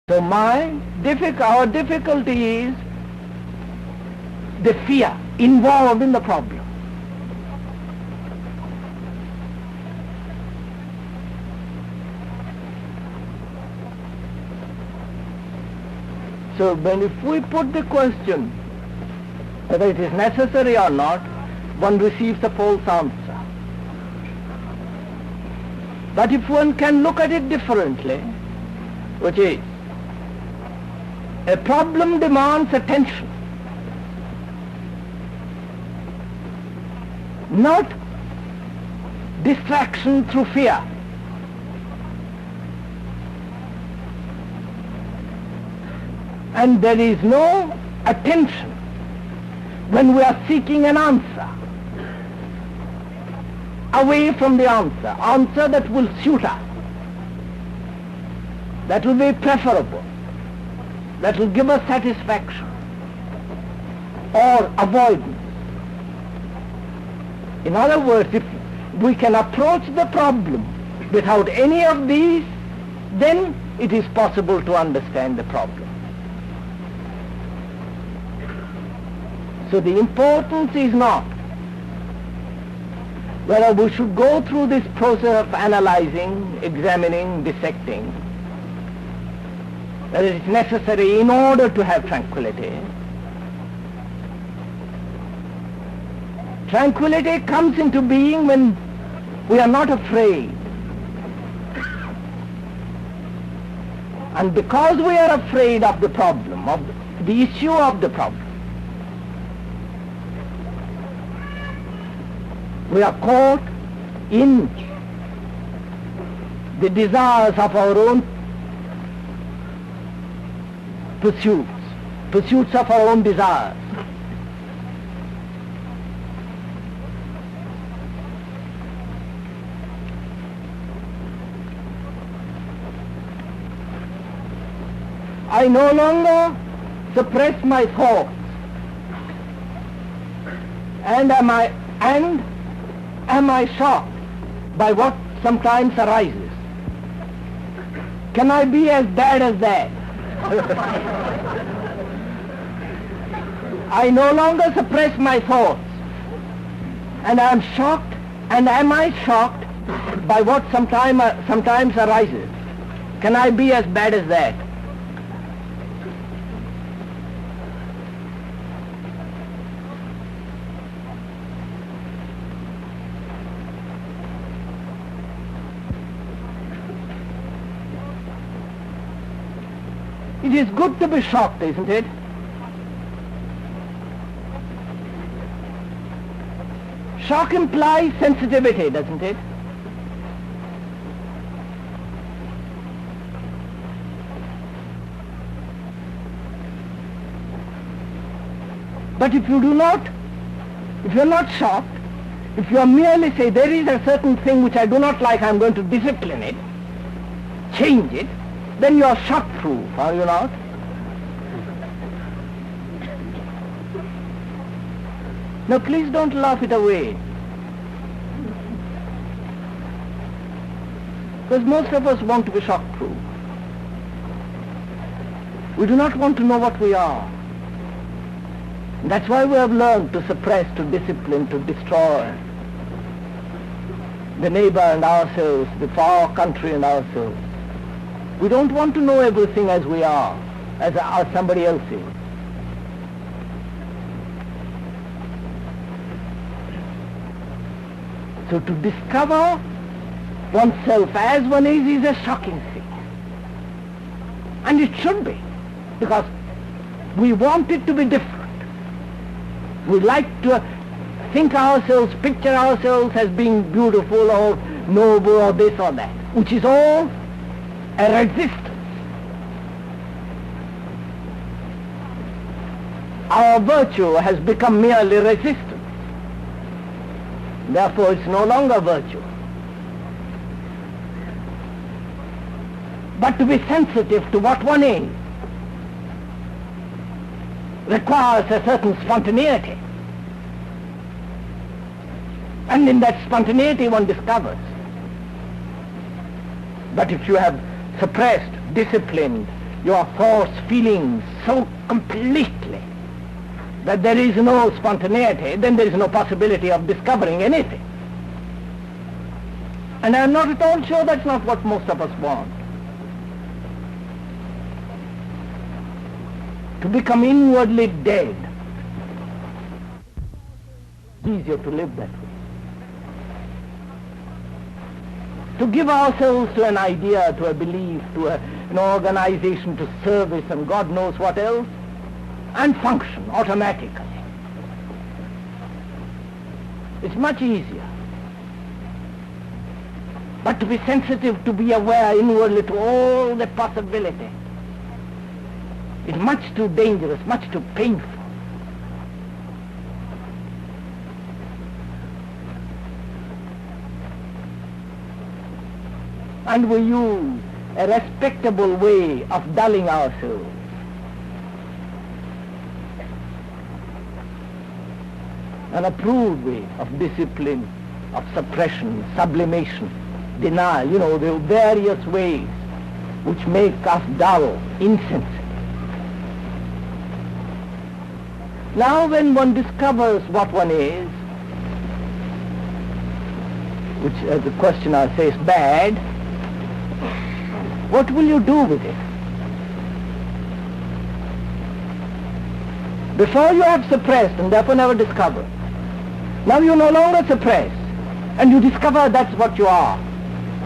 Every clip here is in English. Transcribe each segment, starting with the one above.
So our difficulty is the fear involved in the problem. So if we put the question whether it is necessary or not, one receives a false answer. But if one can look at it differently, which is, a problem demands attention, not distraction through fear. And there is no attention when we are seeking an answer, away from the answer that will suit us, that will be preferable, that will give us satisfaction, or avoidance. In other words, if we can approach the problem without any of these, then it is possible to understand the problem. So the importance is not whether we should go through this process of analyzing, examining, dissecting, that it is necessary in order to have tranquility. Tranquility comes into being when we are not afraid. And because we are afraid of the problem, of the issue of the problem, we are caught in the desires of our own pursuits of our own desires. I no longer suppress my thoughts, and am I shocked by what sometimes arises? Can I be as bad as that? I no longer suppress my thoughts, and I am shocked, and am I shocked by what sometimes arises? Can I be as bad as that? It is good to be shocked, isn't it? Shock implies sensitivity, doesn't it? But if you are not shocked, if you are merely say, there is a certain thing which I do not like, I am going to discipline it, change it, then you are shock-proof, are you not? Now please don't laugh it away. Because most of us want to be shock-proof. We do not want to know what we are. That's why we have learned to suppress, to discipline, to destroy the neighbor and ourselves, the far country and ourselves. We don't want to know everything as we are, as somebody else is. So to discover oneself as one is a shocking thing. And it should be, because we want it to be different. We like to think ourselves, picture ourselves as being beautiful or noble or this or that, which is all a resistance. Our virtue has become merely resistance. Therefore it's no longer virtue. But to be sensitive to what one is requires a certain spontaneity. And in that spontaneity one discovers. But if you have suppressed, disciplined your force feelings so completely that there is no spontaneity, then there is no possibility of discovering anything. And I am not at all sure that's not what most of us want. To become inwardly dead. It's easier to live that way. To give ourselves to an idea, to a belief, to an organization, to service and God knows what else, and function automatically. It's much easier. But to be sensitive, to be aware inwardly to all the possibility, is much too dangerous, much too painful. And we use a respectable way of dulling ourselves. An approved way of discipline, of suppression, sublimation, denial, the various ways which make us dull, insensitive. Now when one discovers what one is, which as the questioner says bad, what will you do with it? Before you have suppressed and therefore never discovered. Now you no longer suppress and you discover that's what you are.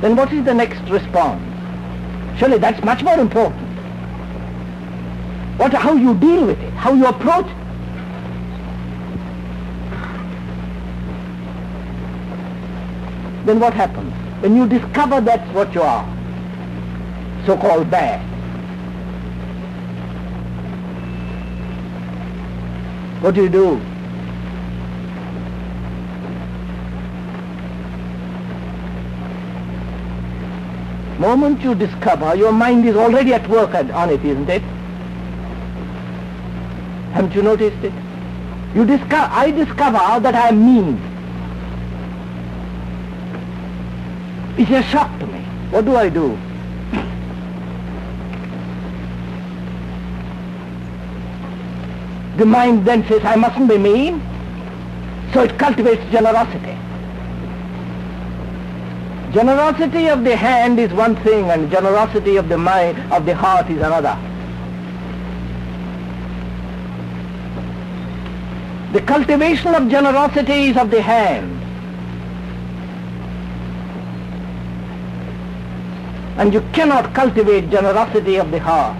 Then what is the next response? Surely that's much more important. How you deal with it, how you approach it. Then what happens? When you discover that's what you are, so-called bad, what do? Moment you discover, your mind is already at work on it, isn't it? Haven't you noticed it? I discover that I am mean. It's a shock to me. What do? The mind then says, I mustn't be mean, so it cultivates generosity. Generosity of the hand is one thing, and generosity of the mind, of the heart is another. The cultivation of generosity is of the hand. And you cannot cultivate generosity of the heart.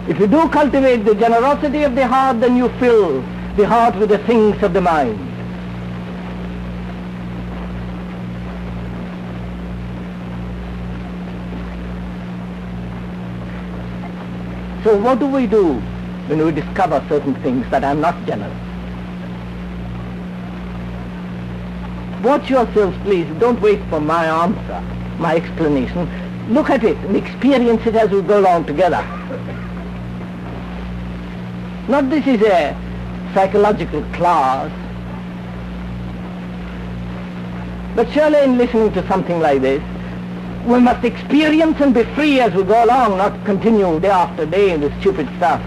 If you do cultivate the generosity of the heart, then you fill the heart with the things of the mind. So what do we do when we discover certain things that are not generous? Watch yourselves, please. Don't wait for my answer, my explanation. Look at it and experience it as we go along together. Not this is a psychological class, but surely in listening to something like this, we must experience and be free as we go along, not continue day after day in this stupid stuff.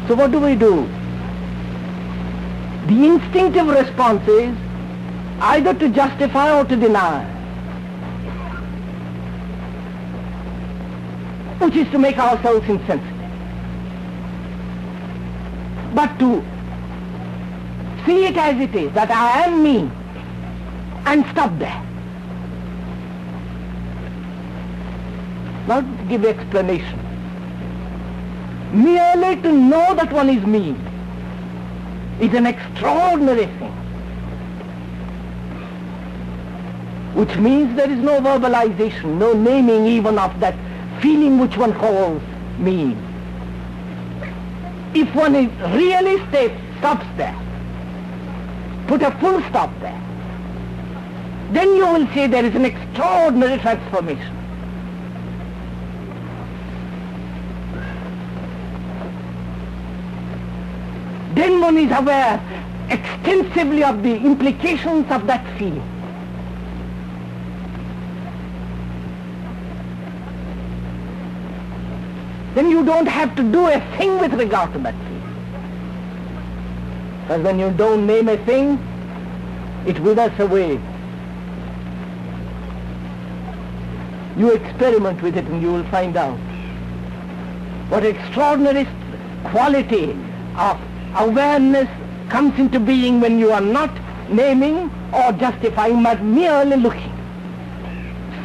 So what do? The instinctive response is either to justify or to deny, which is to make ourselves insensitive. But to see it as it is, that I am me, and stop there. Not to give explanation. Merely to know that one is me is an extraordinary thing, which means there is no verbalization, no naming even of that feeling which one calls me. If one is really stops there, put a full stop there, then you will see there is an extraordinary transformation. Then one is aware extensively of the implications of that feeling. Then you don't have to do a thing with regard to that feeling. Because when you don't name a thing, it withers away. You experiment with it and you will find out what extraordinary quality of awareness comes into being when you are not naming or justifying but merely looking.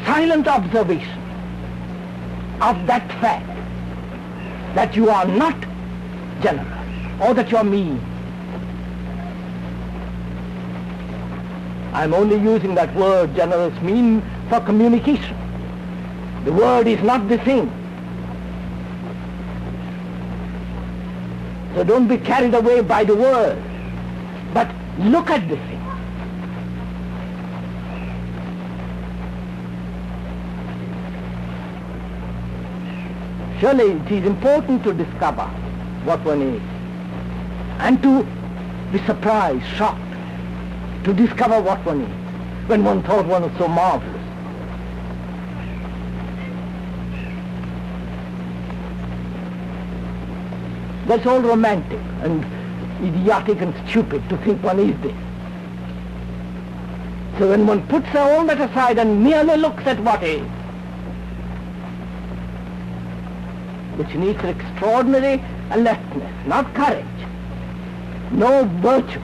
Silent observation of that fact that you are not generous or that you are mean. I'm only using that word generous, mean for communication. The word is not the thing. So don't be carried away by the word, but look at the thing. Surely it is important to discover what one is and to be surprised, shocked, to discover what one is when one thought one was so marvelous. That's all romantic and idiotic and stupid to think one is this. So when one puts all that aside and merely looks at what is, which needs extraordinary alertness, not courage, no virtue,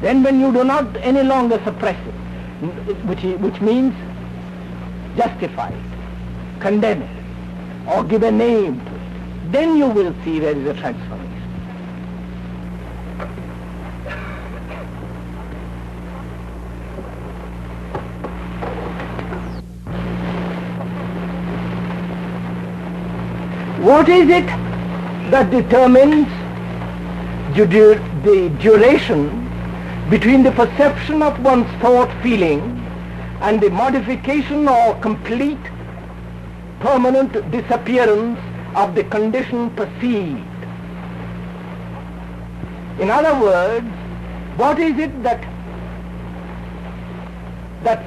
then when you do not any longer suppress it, which means justify it, condemn it, or give a name to it, then you will see there is a transformation. What is it that determines the duration between the perception of one's thought feeling and the modification or complete permanent disappearance of the condition perceived? In other words, what is it that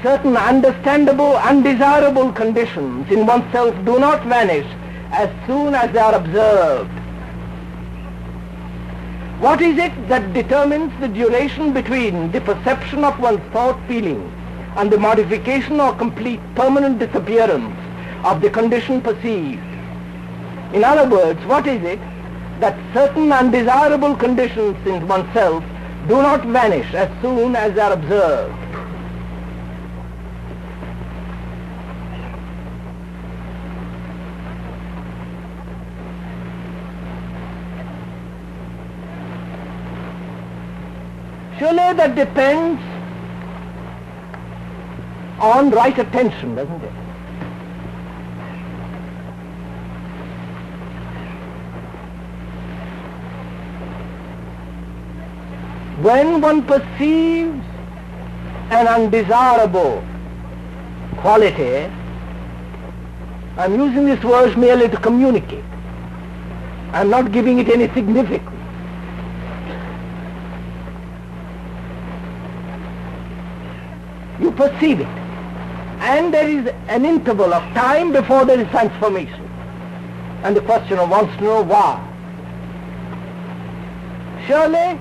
certain understandable, undesirable conditions in oneself do not vanish as soon as they are observed? What is it that determines the duration between the perception of one's thought feeling and the modification or complete permanent disappearance of the condition perceived? In other words, what is it that certain undesirable conditions in oneself do not vanish as soon as they are observed? Surely that depends on right attention, doesn't it? When one perceives an undesirable quality, I'm using this word merely to communicate. I'm not giving it any significance. You perceive it, and there is an interval of time before there is transformation. And the questioner wants to know why. Surely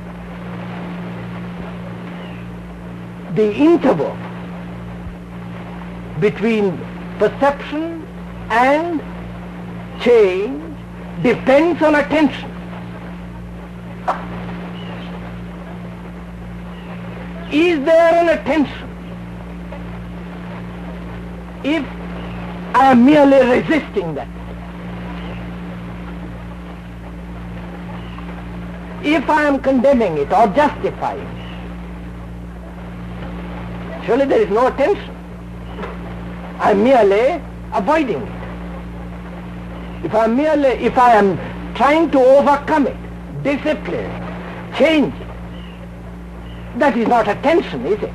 the interval between perception and change depends on attention. Is there an attention? If I am merely resisting that, if I am condemning it or justifying it, surely there is no attention. I am merely avoiding it. If I am trying to overcome it, discipline, change it, that is not attention, is it?